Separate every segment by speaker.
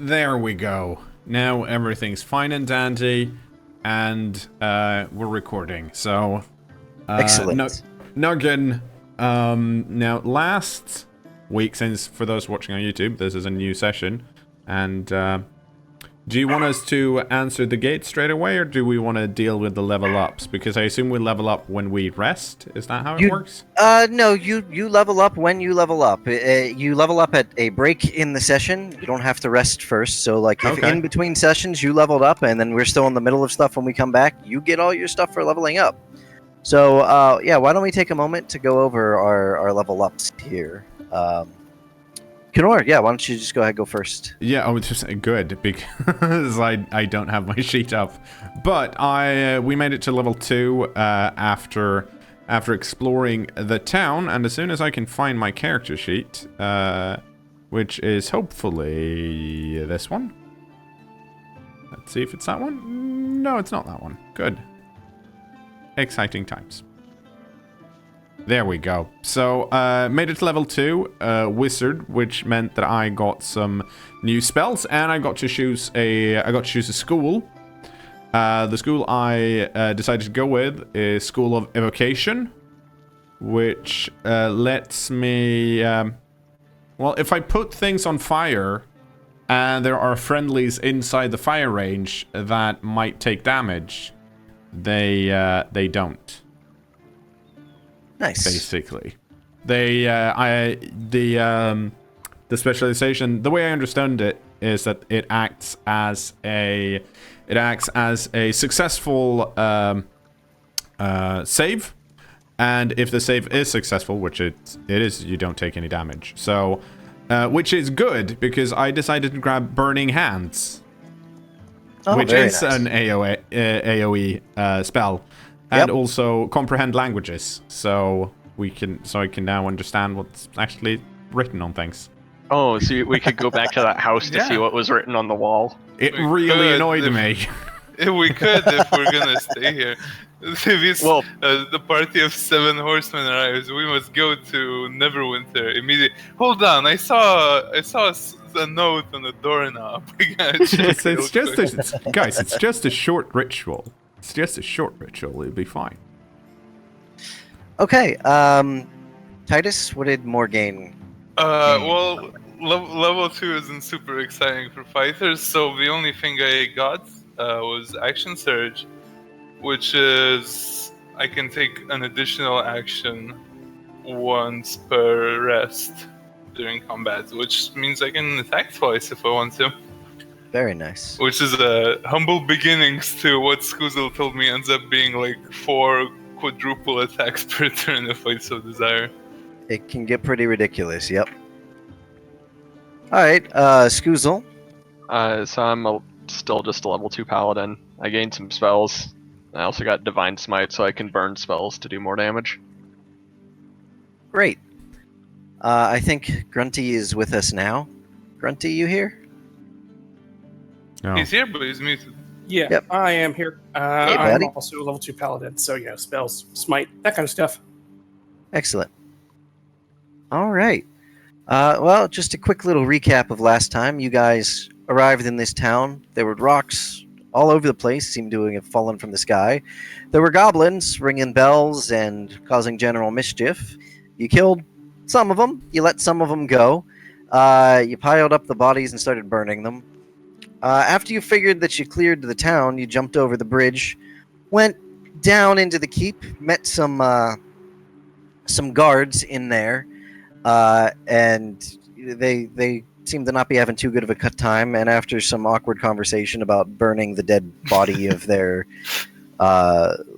Speaker 1: There we go. Now everything's fine and dandy, and we're recording. So,
Speaker 2: Excellent.
Speaker 1: Noggin. Now last week, since for those watching on YouTube, this is a new session, and do you want us to answer the gate straight away, or do we want to deal with the level ups? Because I assume we level up when we rest. Is that how it works?
Speaker 2: No, you level up when you level up. You level up at a break in the session. You don't have to rest first. So, like, if in between sessions you leveled up and then we're still in the middle of stuff when we come back, you get all your stuff for leveling up. So, yeah, why don't we take a moment to go over our level ups here? cKnoor, yeah, why don't you just go ahead and go first?
Speaker 1: Yeah, I was just saying good, because I don't have my sheet up. But we made it to level 2 after exploring the town, and as soon as I can find my character sheet, which is hopefully this one. Let's see if it's that one. No, it's not that one. Good. Exciting times. There we go. So, made it to level 2, wizard, which meant that I got some new spells, and I got to choose a school. The school I decided to go with is School of Evocation, which lets me, well, if I put things on fire, and there are friendlies inside the fire range that might take damage, they don't.
Speaker 2: Nice.
Speaker 1: Basically, the specialization, the way I understand it, is that it acts as a successful save, and if the save is successful, which it is, you don't take any damage. So, which is good because I decided to grab Burning Hands, which is nice. An AOE spell. And also comprehend languages, so I can now understand what's actually written on things.
Speaker 3: Oh, so we could go back to that house to see what was written on the wall.
Speaker 1: It really annoyed me.
Speaker 4: If we could, if we're gonna stay here. If the party of 7 horsemen arrives, we must go to Neverwinter immediately. Hold on, I saw a note on the doorknob.
Speaker 1: It's just a short ritual. It's just a short ritual, it'll be fine.
Speaker 2: Okay, Titus, what did Morgaine?
Speaker 4: Well, level 2 isn't super exciting for fighters, so the only thing I got was Action Surge, which is I can take an additional action once per rest during combat, which means I can attack twice if I want to.
Speaker 2: Very nice.
Speaker 4: Which is humble beginnings to what Skuzel told me ends up being like 4 quadruple attacks per turn if I so desire.
Speaker 2: It can get pretty ridiculous, yep. Alright, Skuzel.
Speaker 3: So I'm still just a level 2 paladin. I gained some spells. I also got Divine Smite, so I can burn spells to do more damage.
Speaker 2: Great. I think Grunty is with us now. Grunty, you here?
Speaker 1: No.
Speaker 4: He's here, but he's muted.
Speaker 5: Yeah,
Speaker 2: Yep.
Speaker 5: I am here.
Speaker 2: Hey,
Speaker 5: I'm
Speaker 2: buddy.
Speaker 5: also a level 2 paladin, so spells, smite, that kind of stuff.
Speaker 2: Excellent. All right. Well, just a quick little recap of last time. You guys arrived in this town. There were rocks all over the place, seemed to have fallen from the sky. There were goblins ringing bells and causing general mischief. You killed some of them. You let some of them go. You piled up the bodies and started burning them. After you figured that you cleared the town, you jumped over the bridge, went down into the keep, met some guards in there, and they seemed to not be having too good of a time. And after some awkward conversation about burning the dead body of their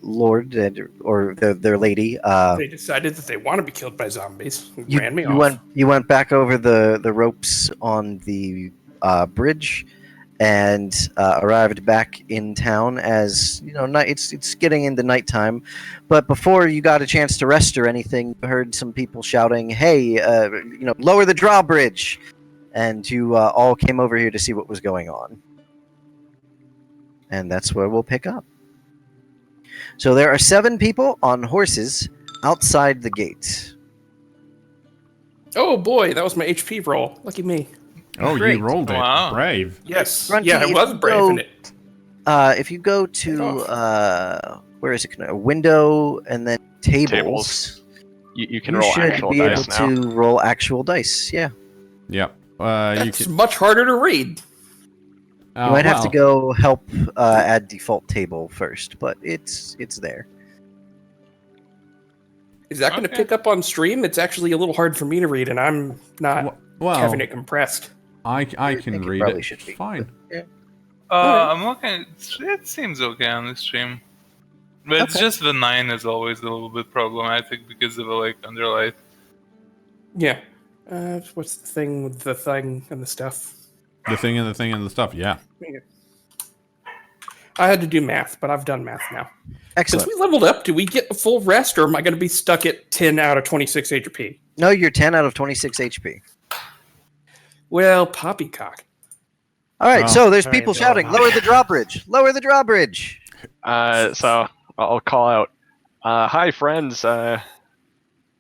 Speaker 2: lord or their lady,
Speaker 5: They decided that they want to be killed by zombies. Ran me off.
Speaker 2: You went back over the ropes on the bridge. And arrived back in town as it's getting into nighttime, but before you got a chance to rest or anything, you heard some people shouting, "Hey, lower the drawbridge!" And you all came over here to see what was going on, and that's where we'll pick up. So there are 7 people on horses outside the gate.
Speaker 5: Oh boy, that was my HP roll. Lucky me.
Speaker 1: Oh,
Speaker 2: Great.
Speaker 1: you rolled it.
Speaker 4: Wow.
Speaker 1: Brave.
Speaker 5: Yes.
Speaker 2: Grunty,
Speaker 5: yeah, I
Speaker 2: if
Speaker 5: was
Speaker 2: you
Speaker 5: brave
Speaker 2: go-
Speaker 5: in it.
Speaker 2: If you go to where is it? Window and then tables.
Speaker 3: You can
Speaker 2: You
Speaker 3: roll
Speaker 2: should
Speaker 3: actual
Speaker 2: be able
Speaker 3: dice now.
Speaker 2: to roll actual dice. Yeah,
Speaker 1: Yep. You
Speaker 5: That's
Speaker 1: can.
Speaker 5: much harder to read.
Speaker 2: you might have to go help add default table first, but it's there.
Speaker 5: Is that going to
Speaker 4: Okay.
Speaker 5: pick up on stream? It's actually a little hard for me to read, and I'm not
Speaker 1: Well,
Speaker 5: having it compressed.
Speaker 1: I
Speaker 2: think
Speaker 1: can
Speaker 2: it
Speaker 1: read
Speaker 2: probably
Speaker 1: it.
Speaker 2: should be,
Speaker 1: Fine.
Speaker 2: Yeah.
Speaker 5: Alright.
Speaker 4: I'm looking. It seems okay on the stream, but it's
Speaker 2: Okay.
Speaker 4: just the 9 is always a little bit problematic because of the underlight.
Speaker 5: Yeah. What's the thing with the thing and the stuff?
Speaker 1: The thing and the thing and the stuff. Yeah.
Speaker 5: I had to do math, but I've done math now.
Speaker 2: Excellent.
Speaker 5: Since we leveled up, do we get a full rest, or am I going to be stuck at 10 out of 26 HP?
Speaker 2: No, you're 10 out of 26 HP.
Speaker 5: Well, poppycock.
Speaker 2: All right,
Speaker 1: Oh.
Speaker 2: so there's
Speaker 5: Alright,
Speaker 2: people
Speaker 5: no.
Speaker 2: shouting, "Lower the drawbridge! Lower the drawbridge!"
Speaker 3: So I'll call out. Hi, friends.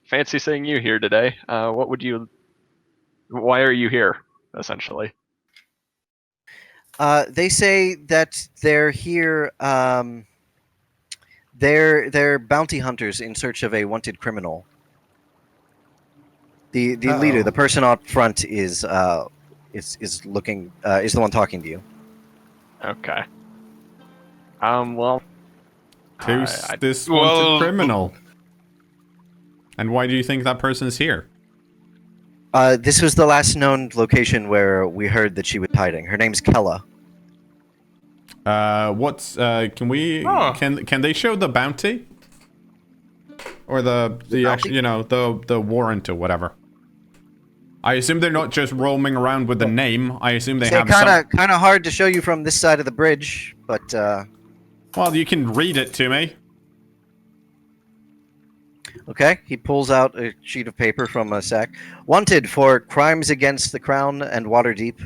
Speaker 3: Fancy seeing you here today. What would you? Why are you here? Essentially.
Speaker 2: They say that they're here. They're bounty hunters in search of a wanted criminal. The leader, the person up front, is looking is the one talking to you.
Speaker 3: Okay. Well.
Speaker 1: Who's
Speaker 3: I-
Speaker 1: this
Speaker 4: well-
Speaker 1: wanted criminal? And why do you think that person's here?
Speaker 2: This was the last known location where we heard that she was hiding. Her name's Kella.
Speaker 1: What's can we
Speaker 4: Oh.
Speaker 1: can they show the bounty? Or the
Speaker 2: bounty?
Speaker 1: actual, the warrant or whatever. I assume they're not just roaming around with the name. I assume they have
Speaker 2: kind
Speaker 1: some.
Speaker 2: of hard to show you from this side of the bridge, but
Speaker 1: Well, you can read it to me.
Speaker 2: okay. He pulls out a sheet of paper from a sack. Wanted for crimes against the crown and Waterdeep.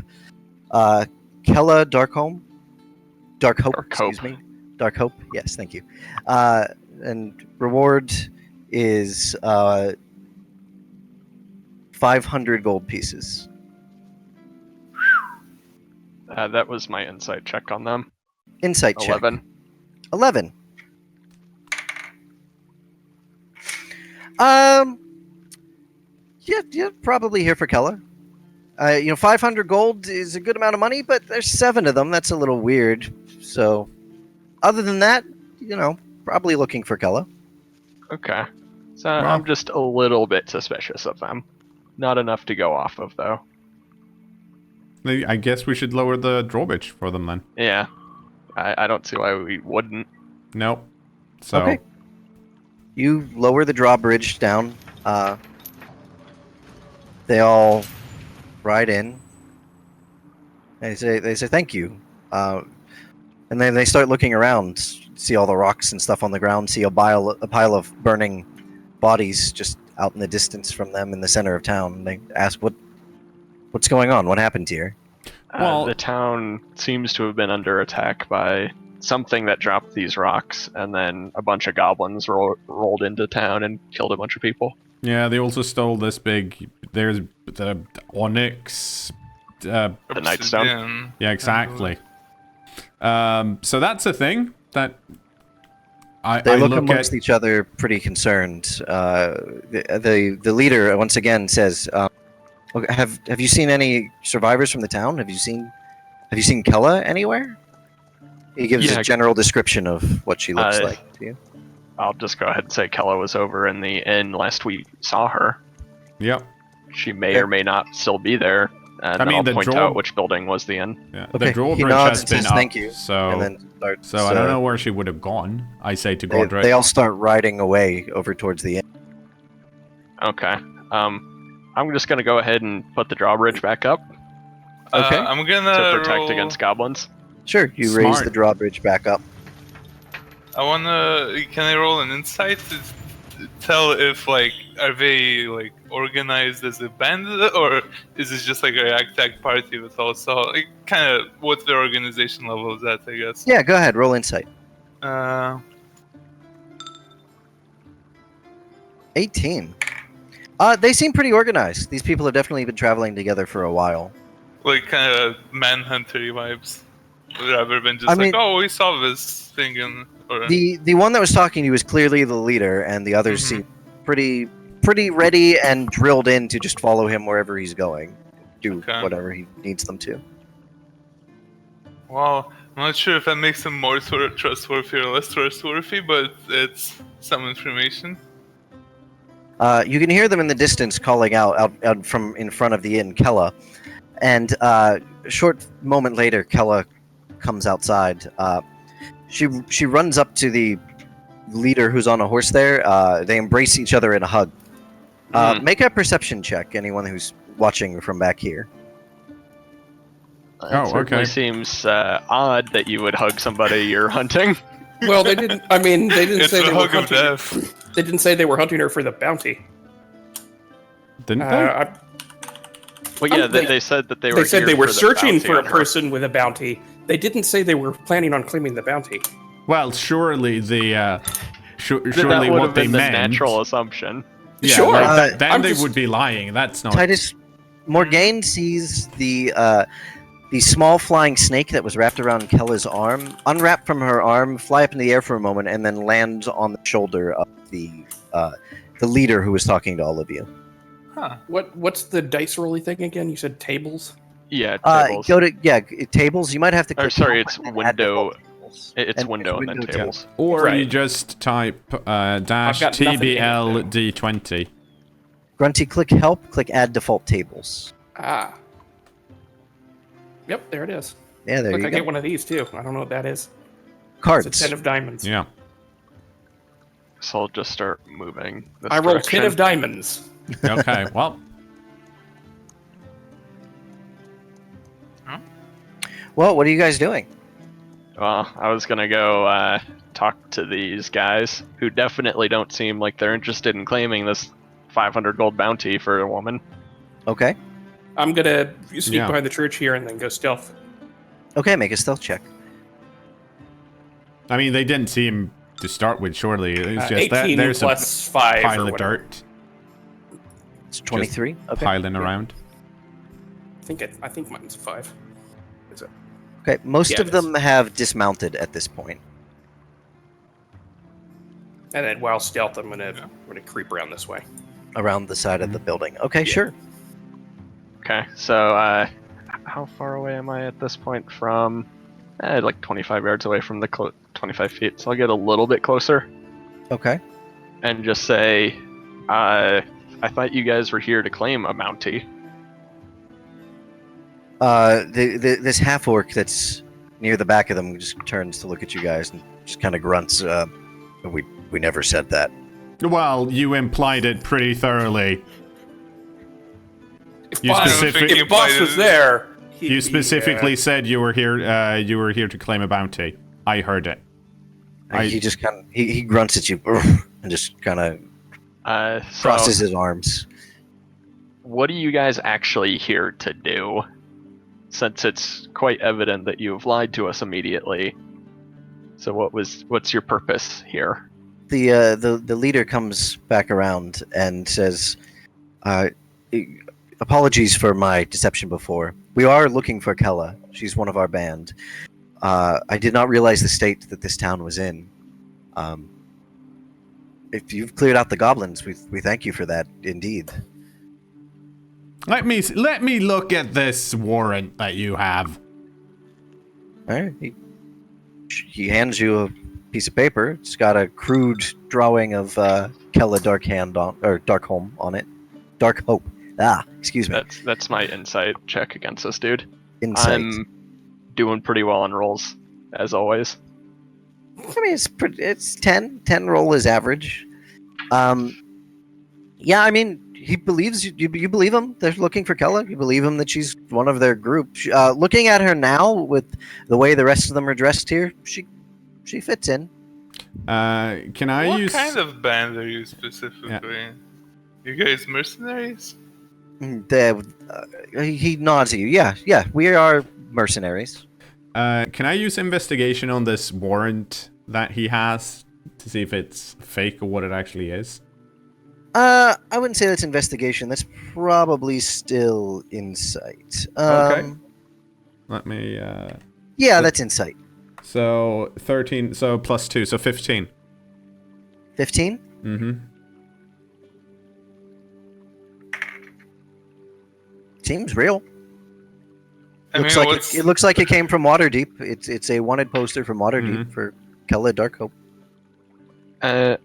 Speaker 2: Kella Darkhope. Excuse me. Darkhope. Yes, thank you. And reward is 500 gold pieces.
Speaker 3: That was my insight check on them.
Speaker 2: Insight check.
Speaker 3: 11.
Speaker 2: 11. Yeah, probably here for Kella. 500 gold is a good amount of money, but there's 7 of them. That's a little weird. So, other than that, probably looking for Kella.
Speaker 3: Okay. So I'm just a little bit suspicious of them. Not enough to go off of, though.
Speaker 1: I guess we should lower the drawbridge for them then.
Speaker 3: Yeah. I don't see why we wouldn't.
Speaker 1: Nope. So
Speaker 2: Okay. You lower the drawbridge down. They all ride in. They say thank you. And then they start looking around, see all the rocks and stuff on the ground, see a pile of burning bodies just out in the distance from them in the center of town. And they ask, what's going on? What happened here?
Speaker 1: Well-
Speaker 3: The town seems to have been under attack by something that dropped these rocks, and then a bunch of goblins rolled into town and killed a bunch of people.
Speaker 1: yeah, they also stole this big. There's the onyx.
Speaker 3: The Nightstone.
Speaker 4: Obsidian.
Speaker 1: Yeah, exactly. So that's a thing that
Speaker 2: They
Speaker 1: I
Speaker 2: look
Speaker 1: look
Speaker 2: amongst
Speaker 1: at.
Speaker 2: each other pretty concerned. The leader once again says, "Okay, have you seen any survivors from the town? Have you seen Kella anywhere?" He gives
Speaker 3: Yeah.
Speaker 2: a general description of what she looks like to you.
Speaker 3: I'll just go ahead and say Kella was over in the inn last we saw her.
Speaker 1: Yep.
Speaker 3: She may or may not still be there, and
Speaker 1: I mean,
Speaker 3: I'll
Speaker 1: the
Speaker 3: point
Speaker 1: draw-
Speaker 3: out which building was the inn.
Speaker 1: Yeah.
Speaker 2: Okay,
Speaker 1: The
Speaker 2: he
Speaker 1: drawbridge
Speaker 2: nods
Speaker 1: has
Speaker 2: and
Speaker 1: been
Speaker 2: says
Speaker 1: up.
Speaker 2: thank you,
Speaker 1: So
Speaker 2: and then starts.
Speaker 1: I don't know where she would have gone. I say to Godric.
Speaker 2: They all start riding away over towards the inn.
Speaker 3: Okay. I'm just gonna go ahead and put the drawbridge back up
Speaker 2: Okay.
Speaker 4: I'm
Speaker 3: to
Speaker 4: gonna
Speaker 3: protect
Speaker 4: roll,
Speaker 3: against goblins.
Speaker 2: Sure, you raise
Speaker 1: Smart.
Speaker 2: the drawbridge back up.
Speaker 4: Can I roll an insight to tell if are they organized as a band, or is it just a ragtag party with also kind of what their organization level is at, I guess.
Speaker 2: Yeah, go ahead, roll insight. 18. They seem pretty organized. These people have definitely been traveling together for a while.
Speaker 4: like kind of manhunter vibes, rather than just
Speaker 2: I
Speaker 4: like,
Speaker 2: mean-
Speaker 4: oh, we saw this thing and or
Speaker 2: The one that was talking to you was clearly the leader, and the others
Speaker 4: Mhm.
Speaker 2: seem pretty ready and drilled in to just follow him wherever he's going, do
Speaker 4: Okay.
Speaker 2: whatever he needs them to.
Speaker 4: wow. I'm not sure if that makes him more sort of trustworthy or less trustworthy, but it's some information.
Speaker 2: You can hear them in the distance calling out from in front of the inn, Kella. And a short moment later, Kella comes outside. She runs up to the leader who's on a horse there. They embrace each other in a hug. Make a perception check, anyone who's watching from back here.
Speaker 3: It certainly
Speaker 1: okay.
Speaker 3: seems odd that you would hug somebody you're hunting.
Speaker 5: Well, they didn't. I mean, they didn't
Speaker 4: It's
Speaker 5: say
Speaker 4: the
Speaker 5: they were
Speaker 4: hug of
Speaker 5: hunting.
Speaker 4: death.
Speaker 5: They didn't say they were hunting her for the bounty.
Speaker 1: Didn't they?
Speaker 3: Well, yeah,
Speaker 5: They-
Speaker 3: they said that they were.
Speaker 5: They said
Speaker 3: here
Speaker 5: they were
Speaker 3: for the
Speaker 5: searching
Speaker 3: bounty
Speaker 5: for a
Speaker 3: on her.
Speaker 5: person with a bounty. They didn't say they were planning on claiming the bounty.
Speaker 1: Well, surely the surely
Speaker 3: That would
Speaker 1: what
Speaker 3: have
Speaker 1: they
Speaker 3: been the
Speaker 1: meant.
Speaker 3: natural assumption.
Speaker 1: Yeah,
Speaker 5: Sure.
Speaker 1: like then
Speaker 5: I'm
Speaker 1: they
Speaker 5: just-
Speaker 1: would be lying. That's not.
Speaker 2: Titus Morgaine sees the small flying snake that was wrapped around Kella's arm, unwrap from her arm, fly up in the air for a moment, and then land on the shoulder of the leader who was talking to all of you.
Speaker 4: Huh.
Speaker 5: What's the dice rolly thing again? You said tables.
Speaker 3: Yeah, tables.
Speaker 2: Go to tables. You might have to.
Speaker 3: Or
Speaker 2: click
Speaker 3: sorry,
Speaker 2: help
Speaker 3: it's
Speaker 2: and add
Speaker 3: window.
Speaker 2: default tables.
Speaker 3: It's
Speaker 2: And
Speaker 3: window and then
Speaker 2: window
Speaker 3: tables.
Speaker 1: Or you
Speaker 5: Right.
Speaker 1: just type dash
Speaker 5: I've got nothing in it,
Speaker 1: TBL
Speaker 5: though.
Speaker 1: D20.
Speaker 2: Grunty, click help. Click add default tables.
Speaker 5: Ah. Yep, there it is.
Speaker 2: Yeah, there
Speaker 5: Look,
Speaker 2: you
Speaker 5: I
Speaker 2: go.
Speaker 5: get one of these too. I don't know what that is.
Speaker 2: Cards.
Speaker 5: It's a 10 of diamonds.
Speaker 1: Yeah.
Speaker 3: So I'll just start moving. This
Speaker 5: I rolled
Speaker 3: direction.
Speaker 5: 10 of diamonds.
Speaker 1: Okay. Well,
Speaker 2: Well, what are you guys doing?
Speaker 3: Well, I was gonna go talk to these guys who definitely don't seem like they're interested in claiming this 500 gold bounty for a woman.
Speaker 2: Okay.
Speaker 5: I'm gonna sneak
Speaker 1: Yeah.
Speaker 5: behind the church here and then go stealth.
Speaker 2: Okay, make a stealth check.
Speaker 1: I mean, they didn't seem to start with. Surely it was just
Speaker 5: 18
Speaker 1: there's
Speaker 5: plus 5
Speaker 1: a pile
Speaker 5: or
Speaker 1: of
Speaker 5: whatever.
Speaker 1: dirt
Speaker 2: It's 23. Okay.
Speaker 1: piling around.
Speaker 5: I think mine's 5. Is it?
Speaker 2: Okay, most
Speaker 5: Yeah,
Speaker 2: of
Speaker 5: it is.
Speaker 2: them have dismounted at this point.
Speaker 5: And then while stealth, I'm gonna creep around this way.
Speaker 2: Around the side of the building. Okay,
Speaker 5: Yeah.
Speaker 2: sure.
Speaker 3: Okay, so how far away am I at this point from? Like 25 yards away from the 25 feet. So I'll get a little bit closer
Speaker 2: Okay.
Speaker 3: and just say, I thought you guys were here to claim a bounty.
Speaker 2: This half orc that's near the back of them just turns to look at you guys and just kind of grunts. We never said that.
Speaker 1: Well, you implied it pretty thoroughly.
Speaker 5: If
Speaker 1: You
Speaker 5: Boss,
Speaker 1: specific-
Speaker 5: if Boss was there, he'd
Speaker 1: You
Speaker 5: be,
Speaker 1: specifically said you were here. You were here to claim a bounty. I heard it.
Speaker 2: He just kind of he grunts at you and just kind of
Speaker 3: So
Speaker 2: crosses his arms.
Speaker 3: what are you guys actually here to do? Since it's quite evident that you have lied to us immediately. So what's your purpose here?
Speaker 2: The leader comes back around and says, "Apologies for my deception before. We are looking for Kella. She's one of our band. I did not realize the state that this town was in. If you've cleared out the goblins, we thank you for that, indeed."
Speaker 1: Let me look at this warrant that you have.
Speaker 2: All right. He hands you a piece of paper. It's got a crude drawing of Kella Darkholm on it. Dark Hope. Excuse me.
Speaker 3: That's my insight check against this dude.
Speaker 2: Insight.
Speaker 3: I'm doing pretty well on rolls, as always.
Speaker 2: I mean, it's 10. 10 roll is average. Yeah, I mean, he believes you. You believe him? They're looking for Kella. You believe him that she's one of their group. Looking at her now, with the way the rest of them are dressed here, she fits in.
Speaker 1: Can I
Speaker 4: What
Speaker 1: use?
Speaker 4: kind of band are you specifically? You guys mercenaries?
Speaker 2: He nods at you. Yeah, we are mercenaries.
Speaker 1: Can I use investigation on this warrant that he has to see if it's fake or what it actually is?
Speaker 2: I wouldn't say that's investigation. That's probably still insight.
Speaker 1: Okay. Let me,
Speaker 2: Yeah, that's insight.
Speaker 1: So, 13, so plus 2, so 15.
Speaker 2: 15?
Speaker 1: Mm-hmm.
Speaker 2: Seems real.
Speaker 4: I
Speaker 2: Looks
Speaker 4: mean,
Speaker 2: like it looks like it came from Waterdeep. It's a wanted poster from Waterdeep for Kella Darkhope.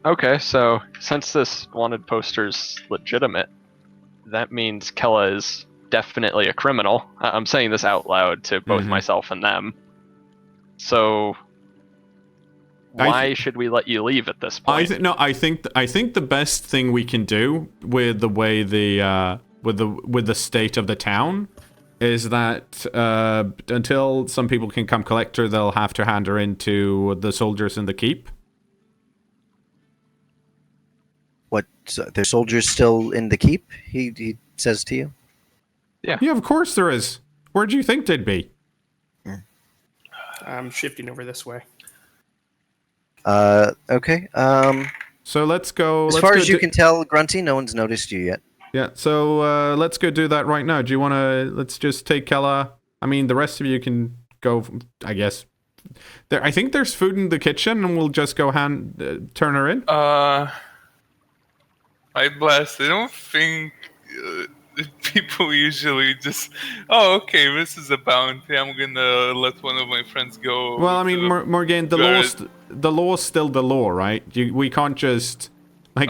Speaker 3: Okay, so since this wanted poster's legitimate, that means Kella is definitely a criminal. I'm saying this out loud to both myself and them. So why should we let you leave at this point?
Speaker 1: I think the best thing we can do with the way with the state of the town is that until some people can come collect her, they'll have to hand her into the soldiers in the keep.
Speaker 2: What? There's soldiers still in the keep? He says to you.
Speaker 1: Yeah, of course there is. Where do you think they'd be?
Speaker 5: I'm shifting over this way.
Speaker 2: Okay.
Speaker 1: So let's go.
Speaker 2: As far as you can tell, Grunty, no one's noticed you yet.
Speaker 1: Yeah, so let's go do that right now. Do you want to... Let's just take Kella. I mean, the rest of you can go, I guess. I think there's food in the kitchen, and we'll just go turn her in.
Speaker 4: I blast. I don't think people usually just... Oh, okay, this is a bounty. I'm gonna let one of my friends go.
Speaker 1: Well, I mean, Morgan, the law's still the law, right? We can't just... Like,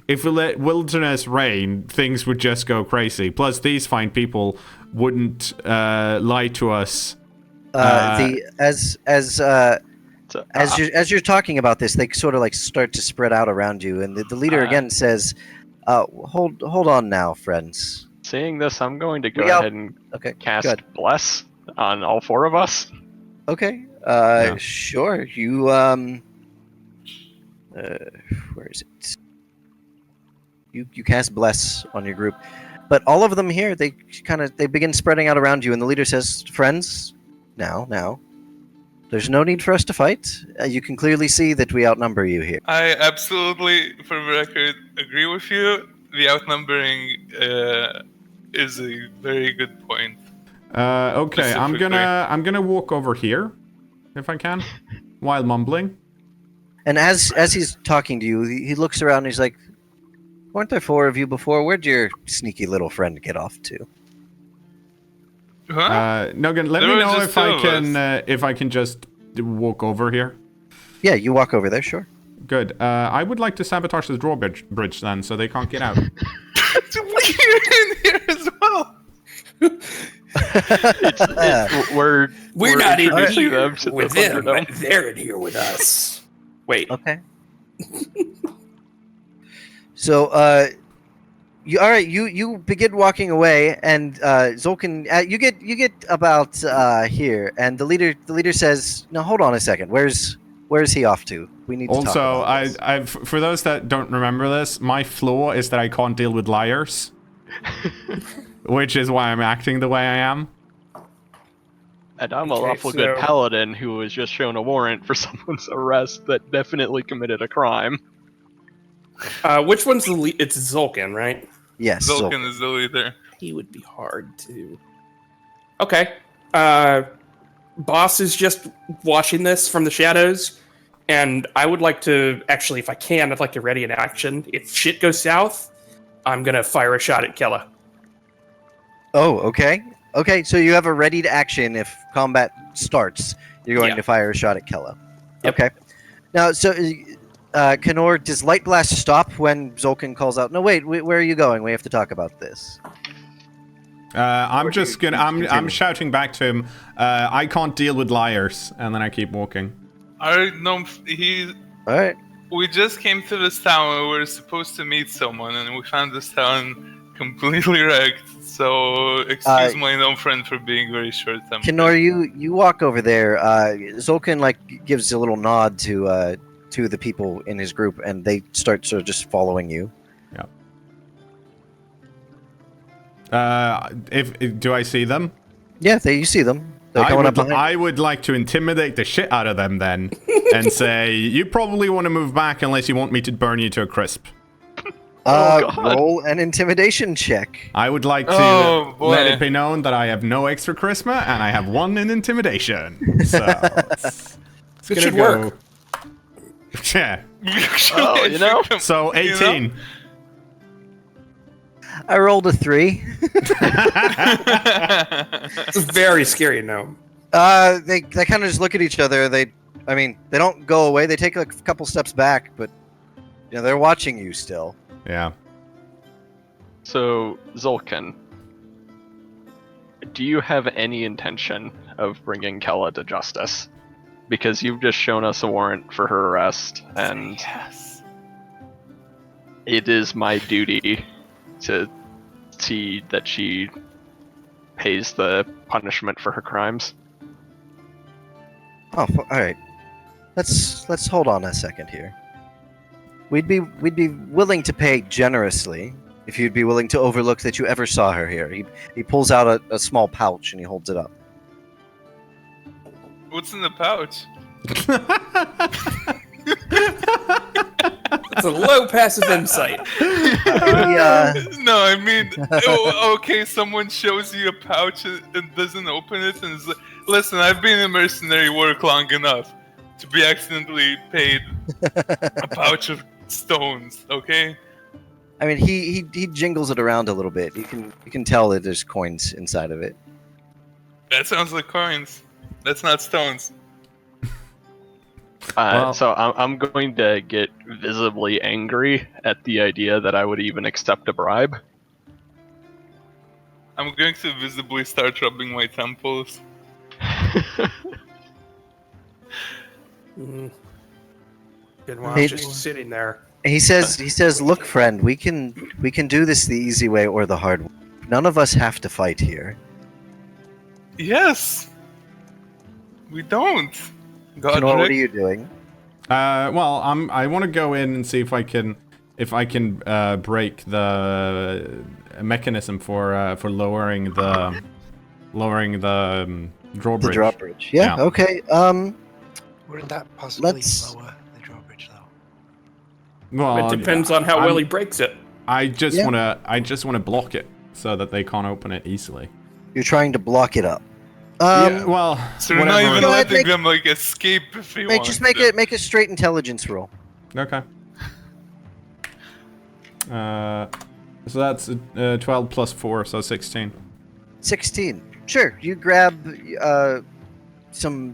Speaker 1: if we let wilderness reign, things would just go crazy. Plus, these fine people wouldn't lie to us.
Speaker 2: As you're talking about this, they sort of like start to spread out around you, and the leader again says, "Hold on now, friends."
Speaker 3: Seeing this, I'm going to go ahead and cast Bless on all 4 of us.
Speaker 2: Okay. Sure. You where is it? You cast Bless on your group, but all of them here, they begin spreading out around you, and the leader says, "Friends, now, there's no need for us to fight. You can clearly see that we outnumber you here."
Speaker 4: I absolutely, for the record, agree with you. The outnumbering is a very good point.
Speaker 1: Okay, I'm gonna walk over here, if I can, while mumbling.
Speaker 2: And as he's talking to you, he looks around and he's like, "Weren't there 4 of you before? Where'd your sneaky little friend get off to?"
Speaker 4: Huh?
Speaker 1: Nogan, let me know if I can just walk over here.
Speaker 2: Yeah, you walk over there, sure.
Speaker 1: Good. I would like to sabotage the drawbridge then, so they can't get out.
Speaker 4: We're in here as well.
Speaker 5: We're not in
Speaker 3: introducing
Speaker 5: here
Speaker 3: them to
Speaker 5: with
Speaker 3: the
Speaker 5: them, but they're in here with us. Wait.
Speaker 2: Okay. So, you begin walking away, and Zolkin, you get about here, and the leader says, "No, hold on a second. Where's he off to? We need to talk about this."
Speaker 1: Also, for those that don't remember this, my flaw is that I can't deal with liars, which is why I'm acting the way I am.
Speaker 3: And I'm a lawful good paladin who was just shown a warrant for someone's arrest that definitely committed a crime.
Speaker 5: Which one's the lead? It's Zolkin, right?
Speaker 2: Yes,
Speaker 4: Zolkin is the leader.
Speaker 5: He would be hard to... Okay. Boss is just watching this from the shadows, and I would like to... Actually, if I can, I'd like to ready an action. If shit goes south, I'm gonna fire a shot at Kella.
Speaker 2: Oh, okay. Okay, so you have a ready to action if combat starts. You're going to fire a shot at Kella.
Speaker 5: Yep.
Speaker 2: Okay. Now, so, cKnoor, does Light Blast stop when Zolkin calls out, "No, wait, where are you going? We have to talk about this."
Speaker 1: I'm shouting back to him, "I can't deal with liars," and then I keep walking.
Speaker 2: All right.
Speaker 4: We just came to this town where we were supposed to meet someone, and we found this town completely wrecked. So excuse my gnome friend for being very short-tempered.
Speaker 2: kKnoor, you walk over there. Zolkin gives a little nod to the people in his group, and they start sort of just following you.
Speaker 1: Yeah. Do I see them?
Speaker 2: Yeah, you see them. They're coming up behind.
Speaker 1: I would like to intimidate the shit out of them then, and say, "You probably want to move back unless you want me to burn you to a crisp."
Speaker 3: God.
Speaker 2: Roll an intimidation check.
Speaker 1: I would like to
Speaker 4: Oh, boy.
Speaker 1: let it be known that I have no extra charisma and I have 1 in intimidation. So it's
Speaker 5: It
Speaker 1: gonna
Speaker 5: should
Speaker 1: go.
Speaker 5: work.
Speaker 1: Yeah.
Speaker 3: Oh, you know?
Speaker 1: So 18.
Speaker 2: I rolled a 3.
Speaker 5: It's very scary gnome.
Speaker 2: They kind of just look at each other. They don't go away. They take like a couple steps back, but they're watching you still.
Speaker 1: Yeah.
Speaker 3: So, Zolkin, do you have any intention of bringing Kella to justice? Because you've just shown us a warrant for her arrest, and
Speaker 4: Yes.
Speaker 3: it is my duty to see that she pays the punishment for her crimes.
Speaker 2: Oh, all right. Let's hold on a second here. We'd be willing to pay generously if you'd be willing to overlook that you ever saw her here. He pulls out a small pouch and he holds it up.
Speaker 4: What's in the pouch?
Speaker 5: It's a low passive insight.
Speaker 4: No, I mean, okay, someone shows you a pouch and doesn't open it and is like, listen, I've been in mercenary work long enough to be accidentally paid a pouch of stones, okay?
Speaker 2: I mean, he jingles it around a little bit. You can tell that there's coins inside of it.
Speaker 4: That sounds like coins. That's not stones.
Speaker 1: Well-
Speaker 3: So I'm going to get visibly angry at the idea that I would even accept a bribe.
Speaker 4: I'm going to visibly start rubbing my temples.
Speaker 5: Been
Speaker 2: Hey,
Speaker 5: just sitting there.
Speaker 2: He says, "Look, friend, we can do this the easy way or the hard way. None of us have to fight here."
Speaker 4: Yes! We don't!
Speaker 2: Knorr, what are
Speaker 4: Godric.
Speaker 2: you doing?
Speaker 1: Well, I want to go in and see if I can break the mechanism for lowering the drawbridge.
Speaker 2: The drawbridge. Yeah.
Speaker 1: Yeah.
Speaker 2: Okay.
Speaker 6: Wouldn't that possibly
Speaker 2: Let's-
Speaker 6: lower the drawbridge, though?
Speaker 1: Well,
Speaker 5: It depends on how
Speaker 1: I'm-
Speaker 5: well he breaks it.
Speaker 1: I just
Speaker 2: Yeah.
Speaker 1: wanna block it so that they can't open it easily.
Speaker 2: You're trying to block it up.
Speaker 1: Yeah, well,
Speaker 4: So we're not
Speaker 1: whatever.
Speaker 4: even
Speaker 2: Go ahead,
Speaker 4: letting
Speaker 2: make-
Speaker 4: them, like, escape if they want.
Speaker 2: Just make a straight intelligence roll.
Speaker 1: Okay. So that's 12 plus 4, so 16.
Speaker 2: 16. Sure. You grab some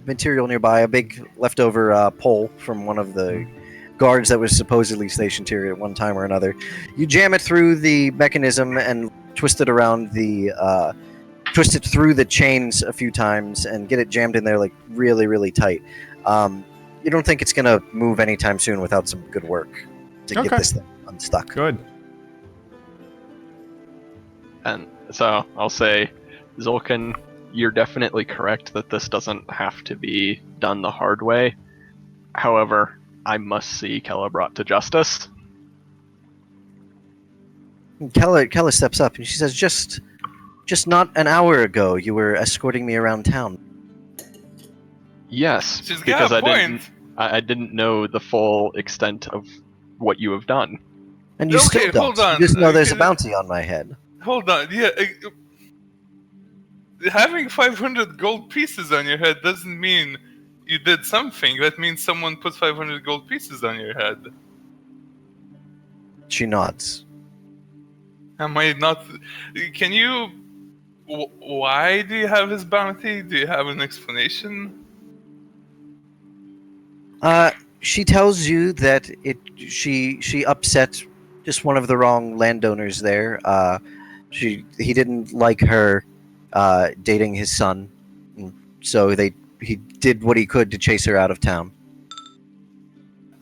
Speaker 2: material nearby, a big leftover pole from one of the guards that was supposedly stationed here at one time or another. You jam it through the mechanism and twist it around twist it through the chains a few times and get it jammed in there like really, really tight. You don't think it's gonna move anytime soon without some good work to
Speaker 1: Okay.
Speaker 2: get this thing unstuck.
Speaker 1: Good.
Speaker 3: And so I'll say, Zolkin, you're definitely correct that this doesn't have to be done the hard way. However, I must see Kella brought to justice.
Speaker 2: Kella steps up and she says, just not an hour ago, you were escorting me around town.
Speaker 3: Yes,
Speaker 4: She's got
Speaker 3: because
Speaker 4: a
Speaker 3: I
Speaker 4: point.
Speaker 3: didn't know the full extent of what you have done.
Speaker 2: And you
Speaker 4: Okay,
Speaker 2: still don't.
Speaker 4: hold on.
Speaker 2: You just know there's a
Speaker 4: Okay,
Speaker 2: bounty on my head.
Speaker 4: Hold on, yeah. Having 500 gold pieces on your head doesn't mean you did something. That means someone put 500 gold pieces on your head.
Speaker 2: She nods.
Speaker 4: Am I not? Can you? Why do you have his bounty? Do you have an explanation?
Speaker 2: She tells you that she upset just one of the wrong landowners there. He didn't like her dating his son, so he did what he could to chase her out of town.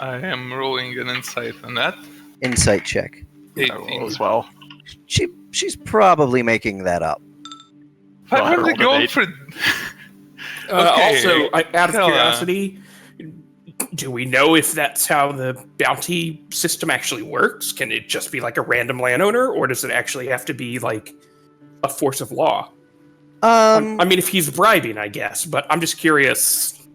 Speaker 4: I am rolling an insight on that.
Speaker 2: Insight check.
Speaker 3: I roll
Speaker 4: 18.
Speaker 3: as well.
Speaker 2: She's probably making that up.
Speaker 3: Well, I
Speaker 4: 500
Speaker 3: rolled an
Speaker 4: gold
Speaker 3: 8.
Speaker 4: for.
Speaker 5: Also, out of
Speaker 4: Kella.
Speaker 5: curiosity, do we know if that's how the bounty system actually works? Can it just be like a random landowner, or does it actually have to be like a force of law? I mean, if he's bribing, I guess, but I'm just curious.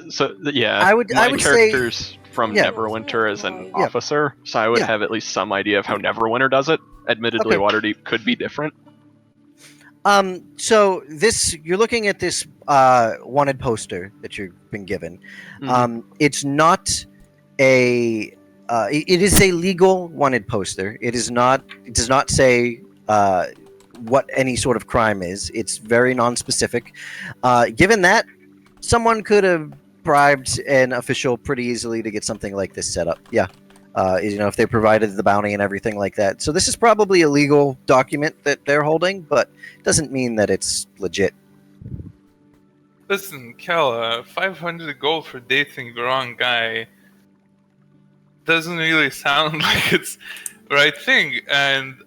Speaker 3: So yeah,
Speaker 2: I would
Speaker 3: my
Speaker 2: say-
Speaker 3: character's from
Speaker 2: Yeah.
Speaker 3: Neverwinter as an
Speaker 2: Yeah.
Speaker 3: officer, so I would
Speaker 2: Yeah.
Speaker 3: have at least some idea of how Neverwinter does it. Admittedly,
Speaker 2: Okay.
Speaker 3: Waterdeep could be different.
Speaker 2: So you're looking at this wanted poster that you've been given.
Speaker 3: Mhm.
Speaker 2: It's not a. It is a legal wanted poster. It is not. It does not say what any sort of crime is. It's very non-specific. Given that, someone could have bribed an official pretty easily to get something like this set up. Yeah. If they provided the bounty and everything like that. So this is probably a legal document that they're holding, but doesn't mean that it's legit.
Speaker 4: Listen, Kella, 500 gold for dating the wrong guy doesn't really sound like it's the right thing. And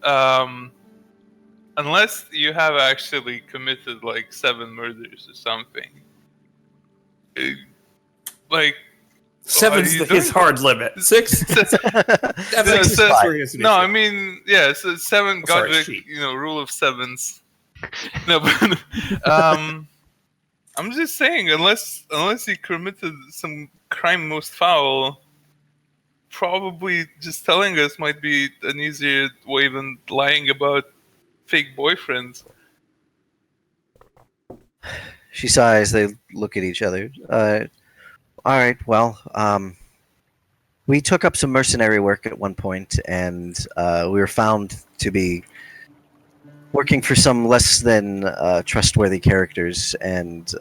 Speaker 4: unless you have actually committed like 7 murders or something, like
Speaker 5: 7's
Speaker 4: you
Speaker 5: his
Speaker 4: doing?
Speaker 5: hard limit. 6? That's where he has an
Speaker 4: no, I
Speaker 5: issue.
Speaker 4: mean, yeah, so 7
Speaker 5: Oh, sorry,
Speaker 4: Godric,
Speaker 5: sheep.
Speaker 4: rule of 7s. No, but I'm just saying, unless he committed some crime most foul, probably just telling us might be an easier way than lying about fake boyfriends.
Speaker 2: She sighs. They look at each other. All right. Well, we took up some mercenary work at one point, and we were found to be working for some less than trustworthy characters, and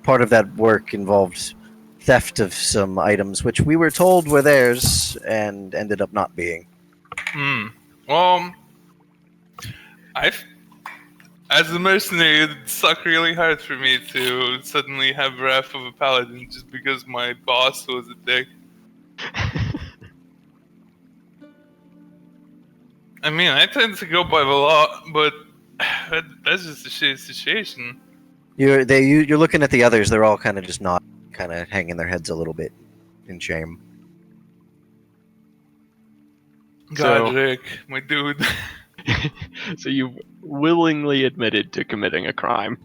Speaker 2: part of that work involved theft of some items, which we were told were theirs, and ended up not being.
Speaker 4: Well, as a mercenary, it'd suck really hard for me to suddenly have wrath of a paladin just because my boss was a dick. I mean, I tend to go by the law, but that's just a shitty situation.
Speaker 2: You're looking at the others. They're all kind of just not, kind of hanging their heads a little bit in shame.
Speaker 4: Godric, my dude.
Speaker 3: So you willingly admitted to committing a crime.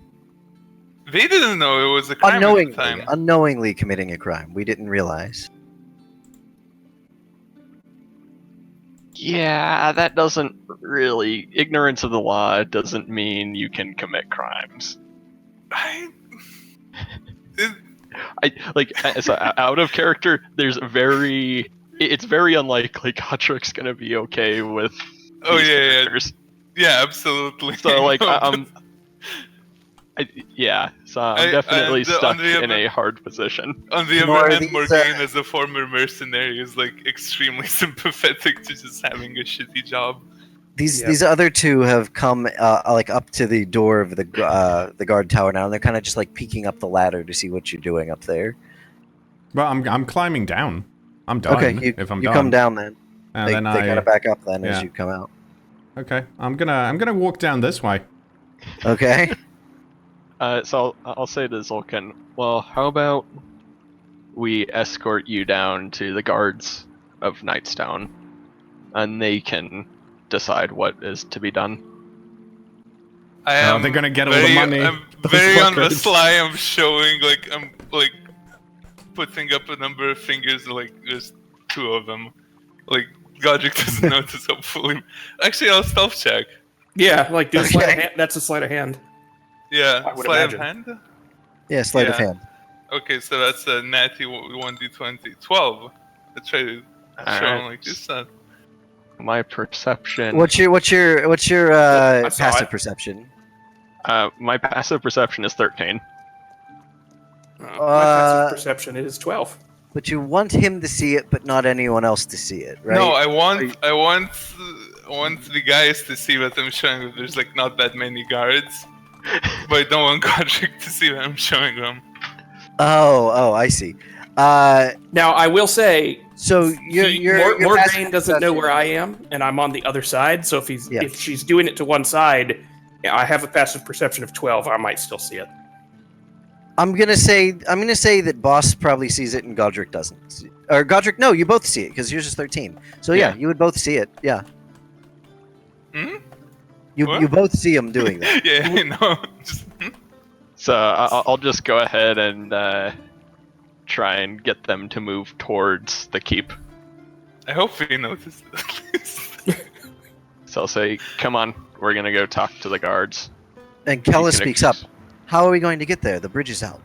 Speaker 4: They didn't know it was a crime at the time.
Speaker 2: Unknowingly committing a crime. We didn't realize.
Speaker 3: Yeah, that doesn't really... Ignorance of the law doesn't mean you can commit crimes. So out of character, it's very unlikely Godric's gonna be okay with these characters.
Speaker 4: Yeah, absolutely.
Speaker 3: So like, I'm definitely stuck in a hard position.
Speaker 4: On the other hand, Morgan, as a former mercenary, is like extremely sympathetic to just having a shitty job.
Speaker 2: These other two have come like up to the door of the guard tower now, and they're kind of just like peeking up the ladder to see what you're doing up there.
Speaker 1: Well, I'm climbing down. I'm done.
Speaker 2: Okay, you come down then.
Speaker 1: And
Speaker 2: they
Speaker 1: then
Speaker 2: kind of back up then
Speaker 1: yeah.
Speaker 2: as you come out.
Speaker 1: Okay, I'm gonna walk down this way.
Speaker 2: Okay.
Speaker 3: So I'll say to Zulkin, well, how about we escort you down to the guards of Nightstone, and they can decide what is to be done.
Speaker 1: They're gonna get all the money.
Speaker 4: I'm very on the sly. I'm showing, I'm putting up a number of fingers, like there's 2 of them. Like Godric doesn't notice, hopefully. Actually, I'll stealth check.
Speaker 5: Yeah, like do a sleight of hand. That's a sleight of hand.
Speaker 4: Yeah, sleight of hand?
Speaker 2: Yeah, sleight of hand.
Speaker 4: Okay, so that's a natty 1d20. 12. Let's try to show him like this.
Speaker 3: My perception...
Speaker 2: What's your passive perception?
Speaker 3: My passive perception is 13.
Speaker 5: My passive perception is 12.
Speaker 2: But you want him to see it, but not anyone else to see it, right?
Speaker 4: No, I want the guys to see that I'm showing them. There's like not that many guards, but I don't want Godric to see that I'm showing them.
Speaker 2: Oh, I see.
Speaker 5: Now I will say,
Speaker 2: so
Speaker 5: Morgaine doesn't know where I am, and I'm on the other side. So if she's doing it to one side, I have a passive perception of 12. I might still see it.
Speaker 2: I'm gonna say that Boss probably sees it and Godric doesn't. Or Godric, no, you both see it because yours is 13. So yeah, you would both see it. Yeah. You both see him doing that.
Speaker 4: Yeah, I know.
Speaker 3: So I'll just go ahead and try and get them to move towards the keep.
Speaker 4: I hope he noticed this.
Speaker 3: So I'll say, come on, we're gonna go talk to the guards.
Speaker 2: And Kella
Speaker 3: You can
Speaker 2: speaks up. How are we going to get there? The bridge is out.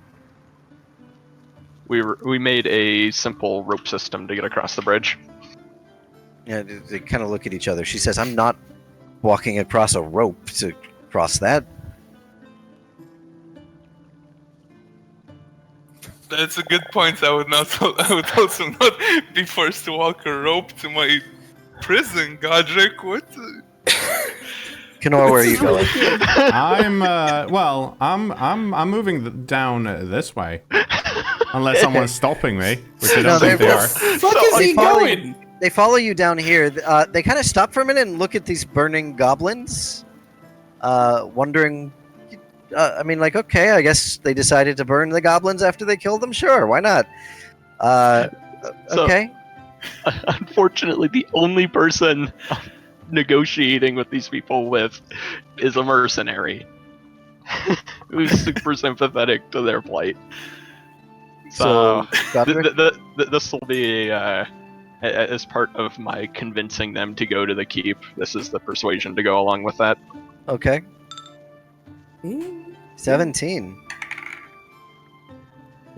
Speaker 3: We made a simple rope system to get across the bridge.
Speaker 2: Yeah, they kind of look at each other. She says, I'm not walking across a rope to cross that.
Speaker 4: That's a good point. I would also not be forced to walk a rope to my prison, Godric. What?
Speaker 2: cKnoor, where are you going?
Speaker 1: I'm moving down this way. Unless someone's stopping me, which I don't think they are.
Speaker 5: Fuck is he going?
Speaker 2: They follow you down here. They kind of stop for a minute and look at these burning goblins, wondering. Okay, I guess they decided to burn the goblins after they killed them. Sure, why not? Okay.
Speaker 3: Unfortunately, the only person negotiating with these people with is a mercenary who's super sympathetic to their plight. So
Speaker 2: Godric?
Speaker 3: this will be as part of my convincing them to go to the keep. This is the persuasion to go along with that.
Speaker 2: Okay. 17.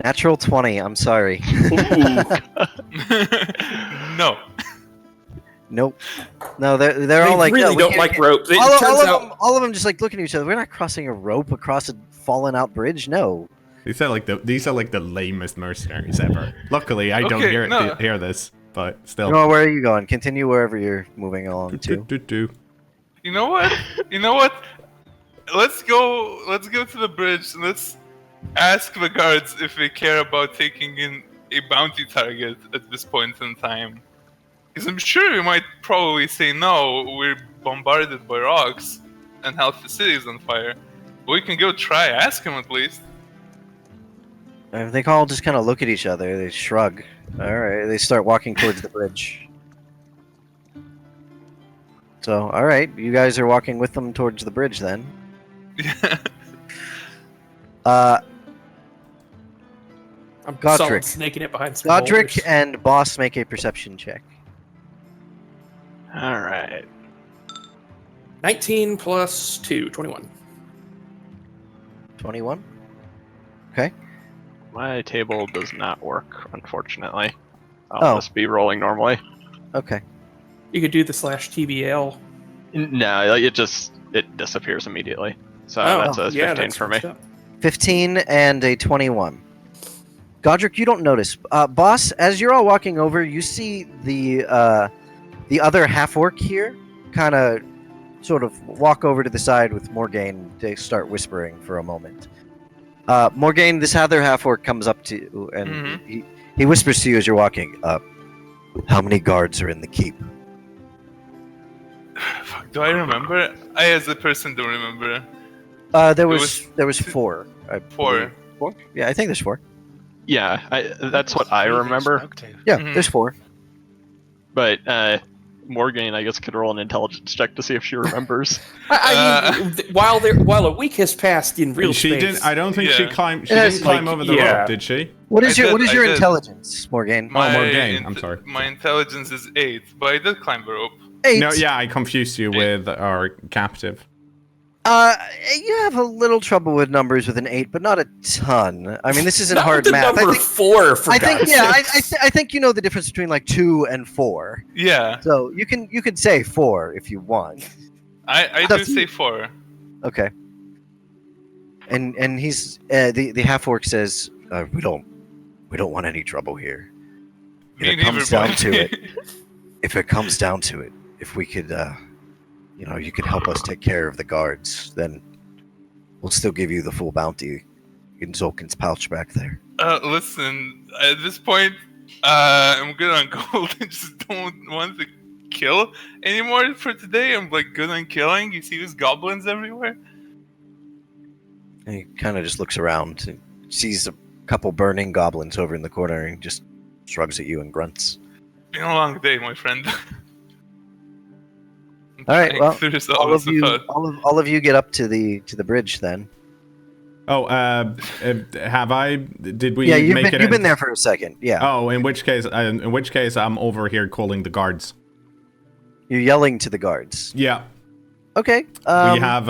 Speaker 2: Natural 20. I'm sorry.
Speaker 4: No.
Speaker 2: Nope. No, they're all
Speaker 5: They
Speaker 2: like
Speaker 5: really
Speaker 2: no,
Speaker 5: don't like ropes. It
Speaker 2: all,
Speaker 5: turns out
Speaker 2: all of them just like looking at each other. We're not crossing a rope across a fallen out bridge. No.
Speaker 1: These are like the lamest mercenaries ever. Luckily, I don't hear this, but still.
Speaker 2: No, where are you going? Continue wherever you're moving along to.
Speaker 4: You know what? Let's go to the bridge and let's ask the guards if they care about taking in a bounty target at this point in time. Because I'm sure we might probably say no, we're bombarded by rocks and half the city is on fire. But we can go try, ask him at least.
Speaker 2: They all just kind of look at each other. They shrug. All right, they start walking towards the bridge. So, all right, you guys are walking with them towards the bridge then.
Speaker 4: Yeah.
Speaker 5: I'm
Speaker 2: Godric.
Speaker 5: solid snaking it behind some
Speaker 2: Godric
Speaker 5: boulders.
Speaker 2: and Boss make a perception check.
Speaker 3: All right.
Speaker 5: 19 plus 2, 21.
Speaker 2: 21. Okay.
Speaker 3: My table does not work, unfortunately. I'll
Speaker 2: Oh.
Speaker 3: just be rolling normally.
Speaker 2: Okay.
Speaker 5: You could do the /TBL.
Speaker 3: No, it disappears immediately. So that's a 15 for me.
Speaker 2: 15 and a 21. Godric, you don't notice. Boss, as you're all walking over, you see the other half-orc here kind of sort of walk over to the side with Morgaine. They start whispering for a moment. Morgaine, this other half-orc comes up to you, and he whispers to you as you're walking. How many guards are in the keep?
Speaker 4: Fuck, do I remember? I, as a person, don't remember.
Speaker 2: There was 4.
Speaker 4: Four.
Speaker 2: 4? Yeah, I think there's 4.
Speaker 3: Yeah, that's what I remember.
Speaker 2: Yeah,
Speaker 4: Mhm.
Speaker 2: there's 4.
Speaker 3: But Morgan, I guess, could roll an intelligence check to see if she remembers.
Speaker 5: I mean, while a week has passed in real
Speaker 1: She
Speaker 5: space,
Speaker 1: didn't. I don't think she
Speaker 4: Yeah.
Speaker 1: climbed. She
Speaker 2: Yes,
Speaker 1: didn't climb
Speaker 5: like,
Speaker 1: over the
Speaker 5: yeah.
Speaker 1: rope, did she?
Speaker 2: What is
Speaker 4: I
Speaker 2: your
Speaker 4: did.
Speaker 2: intelligence, Morgaine?
Speaker 1: Morgaine, I'm sorry.
Speaker 4: My intelligence is 8, but I did climb the rope.
Speaker 2: 8.
Speaker 1: No, yeah, I confused you with our captive.
Speaker 2: You have a little trouble with numbers with an 8, but not a ton. I mean, this isn't
Speaker 5: not
Speaker 2: hard
Speaker 5: the
Speaker 2: math.
Speaker 5: number 4 for
Speaker 2: I think
Speaker 5: God's
Speaker 2: yeah,
Speaker 5: sakes.
Speaker 2: I think you know the difference between like 2 and 4.
Speaker 4: Yeah,
Speaker 2: So you can say 4 if you want.
Speaker 4: I
Speaker 2: Up
Speaker 4: do
Speaker 2: to you.
Speaker 4: say 4.
Speaker 2: Okay. And he's the half orc says we don't want any trouble here.
Speaker 4: Me
Speaker 2: If it comes
Speaker 4: neither,
Speaker 2: down to
Speaker 4: buddy.
Speaker 2: it, if we could, you could help us take care of the guards, then we'll still give you the full bounty in Zolkin's pouch back there.
Speaker 4: Listen, at this point, I'm good on gold. I just don't want to kill anymore for today. I'm like good on killing. You see these goblins everywhere?
Speaker 2: And he kind of just looks around and sees a couple burning goblins over in the corner and just shrugs at you and grunts.
Speaker 4: Been a long day, my friend.
Speaker 2: All right, well,
Speaker 4: There's
Speaker 2: all of you get up to the bridge then.
Speaker 1: Oh, have I? Did we
Speaker 2: Yeah, you've
Speaker 1: make
Speaker 2: been,
Speaker 1: it?
Speaker 2: you've been there for a second. Yeah.
Speaker 1: Oh, in which case, I'm over here calling the guards.
Speaker 2: You're yelling to the guards.
Speaker 1: Yeah,
Speaker 2: Okay.
Speaker 1: we have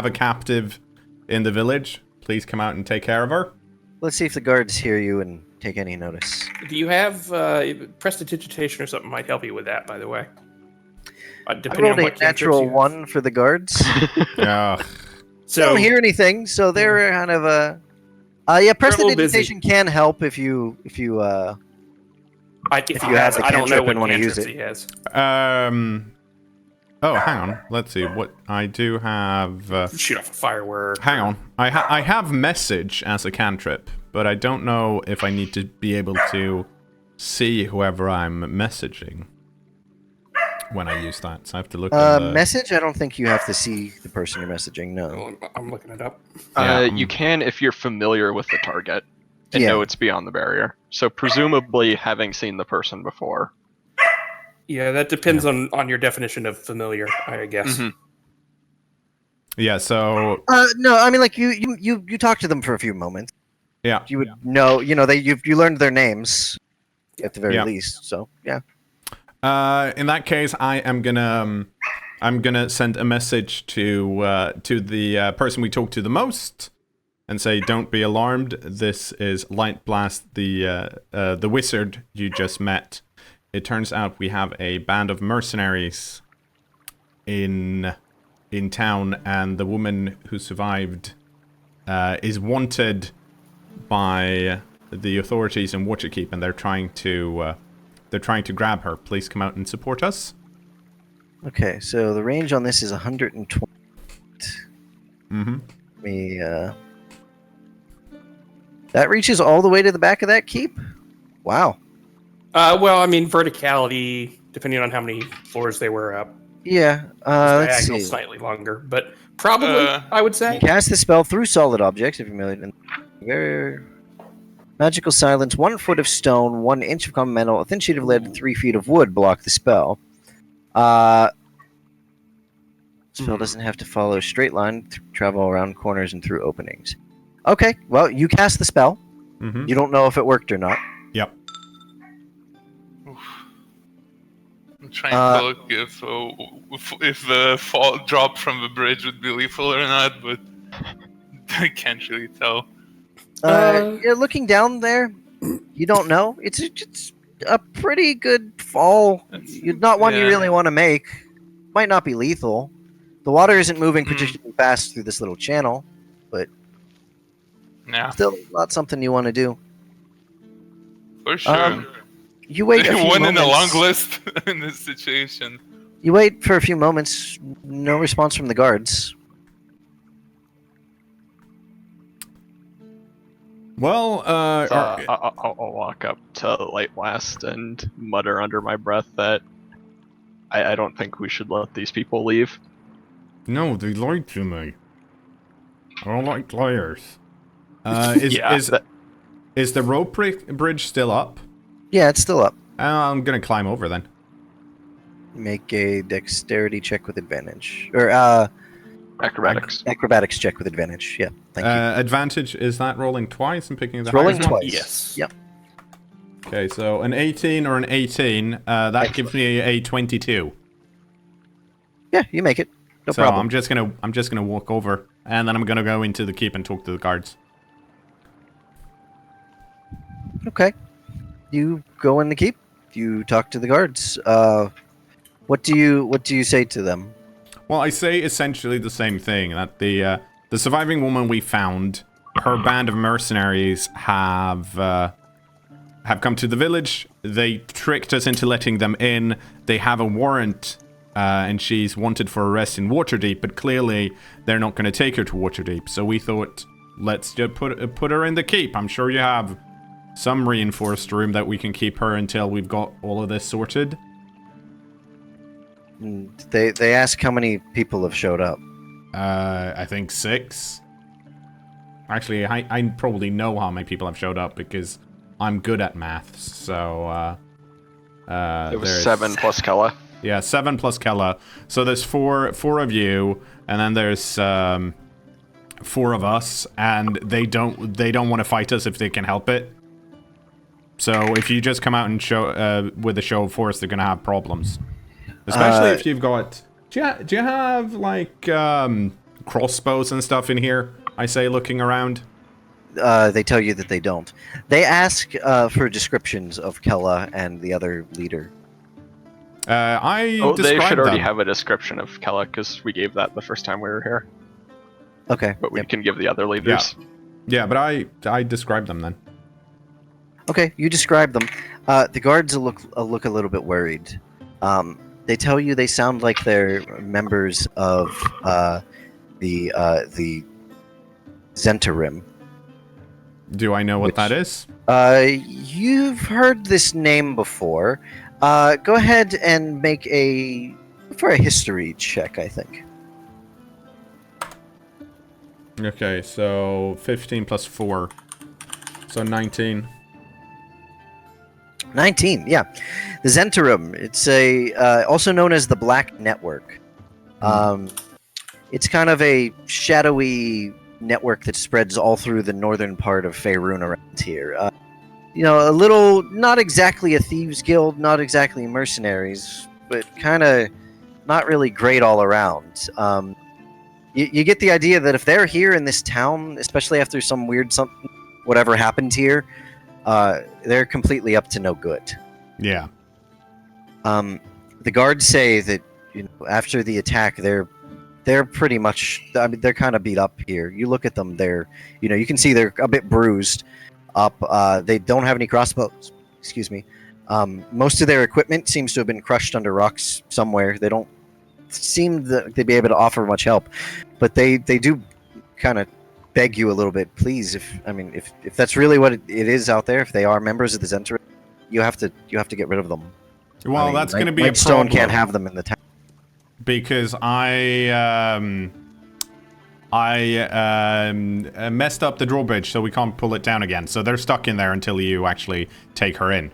Speaker 1: a captive in the village. Please come out and take care of her.
Speaker 2: Let's see if the guards hear you and take any notice.
Speaker 5: Do you have prestidigitation or something might help you with that, by the way?
Speaker 2: I
Speaker 5: Depending
Speaker 2: rolled
Speaker 5: on
Speaker 2: a
Speaker 5: what cantrips
Speaker 2: natural
Speaker 5: you have.
Speaker 2: 1 for the guards.
Speaker 1: Yeah.
Speaker 2: They don't hear anything, so they're kind of yeah,
Speaker 5: They're a little
Speaker 2: prestidigitation can help if you
Speaker 5: if
Speaker 2: you
Speaker 5: you
Speaker 2: have the
Speaker 5: I don't know
Speaker 2: cantrip
Speaker 5: what
Speaker 2: and wanna use
Speaker 5: cantrips
Speaker 2: it.
Speaker 5: he has.
Speaker 1: Oh, hang on. Let's see what I do have.
Speaker 5: Shoot off a firework.
Speaker 1: Hang on. I have message as a cantrip, but I don't know if I need to be able to see whoever I'm messaging when I use that. So I have to look at the...
Speaker 2: message. I don't think you have to see the person you're messaging. No.
Speaker 5: Oh, I'm looking it up.
Speaker 3: You can if you're familiar with the target and
Speaker 2: Yeah.
Speaker 3: know it's beyond the barrier. So presumably having seen the person before.
Speaker 5: Yeah, that depends on your definition of familiar, I guess.
Speaker 3: Mhm.
Speaker 1: Yeah, so...
Speaker 2: No, I mean like you talk to them for a few moments.
Speaker 1: Yeah.
Speaker 2: You would know, you learned their names at the very
Speaker 1: Yeah.
Speaker 2: least. So yeah.
Speaker 1: In that case, I'm gonna send a message to the person we talked to the most, and say, "Don't be alarmed. This is Light Blast, the wizard you just met. It turns out we have a band of mercenaries in town, and the woman who survived is wanted by the authorities in Waterkeep, and they're trying to grab her. Please come out and support us."
Speaker 2: Okay, so the range on this is 120.
Speaker 1: Mm-hmm.
Speaker 2: That reaches all the way to the back of that keep? Wow.
Speaker 5: Well, I mean, verticality, depending on how many floors they were up,
Speaker 2: Yeah, let's
Speaker 5: diagonal
Speaker 2: see.
Speaker 5: slightly longer, but probably, I would say.
Speaker 2: Cast the spell through solid objects if you're familiar. Magical silence, 1 foot of stone, 1 inch of common metal, a thin sheet of lead, 3 feet of wood block the spell. Spell doesn't have to follow a straight line, travel around corners and through openings. Okay, well, you cast the spell.
Speaker 1: Mm-hmm.
Speaker 2: You don't know if it worked or not.
Speaker 1: Yep.
Speaker 4: I'm trying to look if the drop from the bridge would be lethal or not, but I can't really tell.
Speaker 2: You're looking down there. You don't know. It's a pretty good fall. Not one you really want to make. Might not be lethal. The water isn't moving particularly fast through this little channel, but still not something you want to do.
Speaker 4: For sure.
Speaker 2: You wait a few
Speaker 4: One in
Speaker 2: moments.
Speaker 4: a long list in this situation.
Speaker 2: You wait for a few moments. No response from the guards.
Speaker 1: Well,
Speaker 3: I'll walk up to Light Blast and mutter under my breath that I don't think we should let these people leave.
Speaker 1: no, they lied to me. I don't like liars. Is the rope bridge still up?
Speaker 2: Yeah, it's still up.
Speaker 1: I'm gonna climb over then.
Speaker 2: Make a dexterity check with advantage. Or,
Speaker 3: Acrobatics.
Speaker 2: acrobatics check with advantage. Yeah, thank you.
Speaker 1: Advantage, is that rolling twice and picking the
Speaker 2: It's rolling
Speaker 1: highest one?
Speaker 2: twice.
Speaker 5: Yes.
Speaker 2: Yep.
Speaker 1: Okay, so an 18 or an 18, that gives me a 22.
Speaker 2: Yeah, you make it. No
Speaker 1: So
Speaker 2: problem.
Speaker 1: I'm just gonna walk over, and then I'm gonna go into the keep and talk to the guards.
Speaker 2: Okay. You go in the keep. You talk to the guards. What do you say to them?
Speaker 1: Well, I say essentially the same thing, that the surviving woman we found, her band of mercenaries have come to the village. They tricked us into letting them in. They have a warrant, and she's wanted for arrest in Waterdeep, but clearly they're not going to take her to Waterdeep. So we thought, let's just put her in the keep. I'm sure you have some reinforced room that we can keep her until we've got all of this sorted.
Speaker 2: They ask how many people have showed up.
Speaker 1: I think 6. Actually, I probably know how many people have showed up because I'm good at maths. So
Speaker 3: It was
Speaker 1: there's
Speaker 3: 7 plus Kella.
Speaker 1: Yeah, 7 plus Kella. So there's four of you, and then there's 4 of us, and they don't want to fight us if they can help it. So if you just come out and show with a show of force, they're gonna have problems. Especially if you've got. Do you have like crossbows and stuff in here? I say, looking around.
Speaker 2: They tell you that they don't. They ask for descriptions of Kella and the other leader.
Speaker 1: I
Speaker 3: Oh, they
Speaker 1: described
Speaker 3: should already
Speaker 1: them.
Speaker 3: have a description of Kella because we gave that the first time we were here.
Speaker 2: Okay.
Speaker 3: But we
Speaker 2: yep.
Speaker 3: can give the other leaders.
Speaker 1: Yeah, but I described them then.
Speaker 2: Okay, you describe them. The guards look a little bit worried. They tell you they sound like they're members of the Zhentarim.
Speaker 1: Do I know what that is?
Speaker 2: You've heard this name before. Go ahead and make a history check, I think.
Speaker 1: Okay, so 15 plus 4. So 19.
Speaker 2: 19, yeah. The Zhentarim, it's also known as the Black Network. It's kind of a shadowy network that spreads all through the northern part of Faerun around here. A little, not exactly a thieves guild, not exactly mercenaries, but kind of not really great all around. You get the idea that if they're here in this town, especially after some weird something, whatever happened here, they're completely up to no good.
Speaker 1: Yeah.
Speaker 2: The guards say that after the attack, they're pretty much. I mean, they're kind of beat up here. You look at them; you can see they're a bit bruised up. They don't have any crossbows. Excuse me. Most of their equipment seems to have been crushed under rocks somewhere. They don't seem to be able to offer much help, but they do kind of beg you a little bit, please. If that's really what it is out there, if they are members of the Zhentarim, you have to get rid of them.
Speaker 1: Well, that's going to be a
Speaker 2: Nightstone
Speaker 1: problem.
Speaker 2: can't have them in the town
Speaker 1: Because I messed up the drawbridge, so we can't pull it down again. So they're stuck in there until you actually take her in.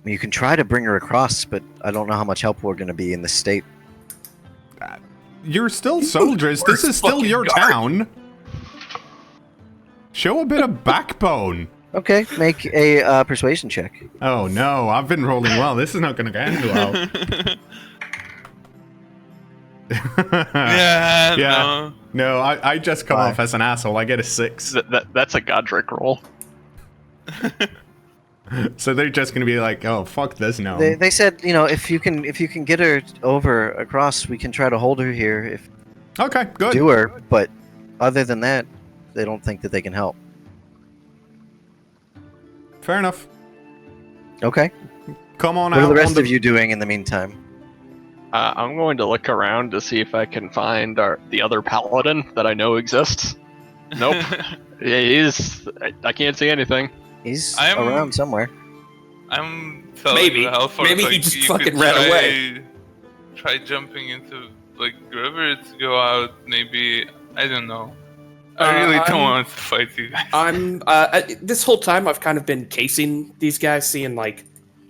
Speaker 2: You can try to bring her across, but I don't know how much help we're going to be in this state.
Speaker 1: You're still soldiers. This is still your town. Show a bit of backbone.
Speaker 2: Okay, make a persuasion check.
Speaker 1: Oh no, I've been rolling well. This is not going to end well.
Speaker 4: Yeah.
Speaker 1: No, I just come
Speaker 2: 5.
Speaker 1: off as an asshole. I get a 6.
Speaker 3: That's a Godric roll.
Speaker 1: So they're just going to be like, oh, fuck this now.
Speaker 2: They said, if you can get her across, we can try to hold her here. If
Speaker 1: Okay, good.
Speaker 2: do her, but other than that, they don't think that they can help.
Speaker 1: Fair enough.
Speaker 2: Okay.
Speaker 1: Come on
Speaker 2: What
Speaker 1: out.
Speaker 2: are the rest of you doing in the meantime?
Speaker 3: I'm going to look around to see if I can find the other paladin that I know exists. Nope. I can't see anything.
Speaker 2: He's
Speaker 4: I'm-
Speaker 2: around somewhere.
Speaker 4: I'm telling
Speaker 5: Maybe.
Speaker 4: the Hellforce,
Speaker 5: Maybe he
Speaker 4: like,
Speaker 5: just
Speaker 4: you
Speaker 5: fucking
Speaker 4: could
Speaker 5: ran
Speaker 4: try,
Speaker 5: away.
Speaker 4: Try jumping into the river to go out. Maybe, I don't know. I really don't want to fight you guys.
Speaker 5: This whole time I've kind of been casing these guys, seeing like,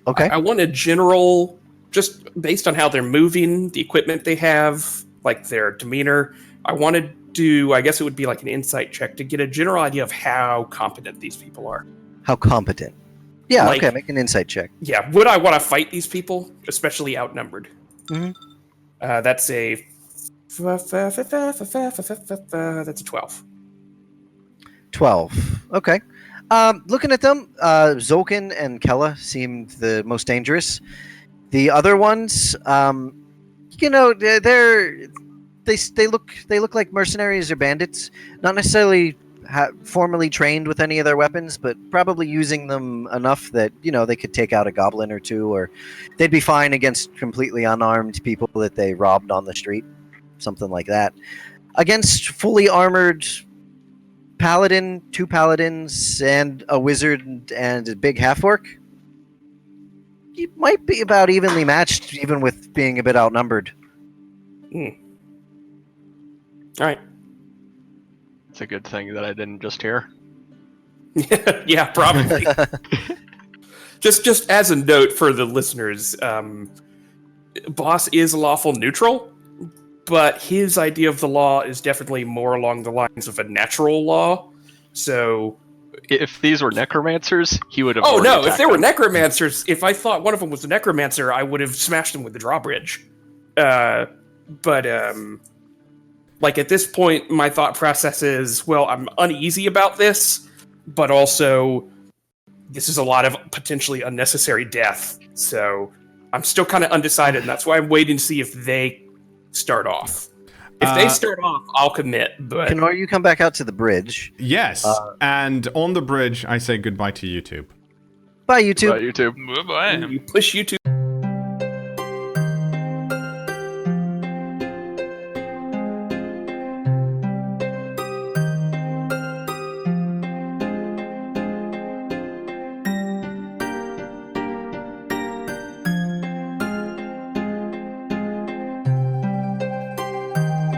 Speaker 2: Okay.
Speaker 5: I want a general, just based on how they're moving, the equipment they have, like their demeanor. I wanted to, I guess it would be like an insight check to get a general idea of how competent these people are.
Speaker 2: How competent? Yeah,
Speaker 5: Like-
Speaker 2: okay, make an insight check.
Speaker 5: Yeah, would I want to fight these people, especially outnumbered?
Speaker 2: Mhm.
Speaker 5: That's a that's a 12.
Speaker 2: 12. Okay. Looking at them, Zolkin and Kella seem the most dangerous. The other ones, they look like mercenaries or bandits, not necessarily formally trained with any of their weapons, but probably using them enough that they could take out a goblin or two, or they'd be fine against completely unarmed people that they robbed on the street, something like that. Against fully armored paladin, 2 paladins, and a wizard and a big half-orc, you might be about evenly matched, even with being a bit outnumbered.
Speaker 5: All right.
Speaker 3: It's a good thing that I didn't just hear.
Speaker 5: Yeah, probably. just as a note for the listeners, boss is lawful neutral, but his idea of the law is definitely more along the lines of a natural law. So,
Speaker 3: If these were necromancers, he would have.
Speaker 5: oh
Speaker 3: already
Speaker 5: no! If
Speaker 3: attacked
Speaker 5: they were
Speaker 3: them.
Speaker 5: necromancers, if I thought one of them was a necromancer, I would have smashed them with the drawbridge. But like at this point, my thought process is, well, I'm uneasy about this, but also this is a lot of potentially unnecessary death. So I'm still kind of undecided, and that's why I'm waiting to see if they start off. If they start off, I'll commit. But
Speaker 2: cKnoor, you come back out to the bridge.
Speaker 1: Yes, and on the bridge, I say goodbye to YouTube.
Speaker 2: Bye, YouTube.
Speaker 3: YouTube.
Speaker 4: Bye-bye.
Speaker 5: you push YouTube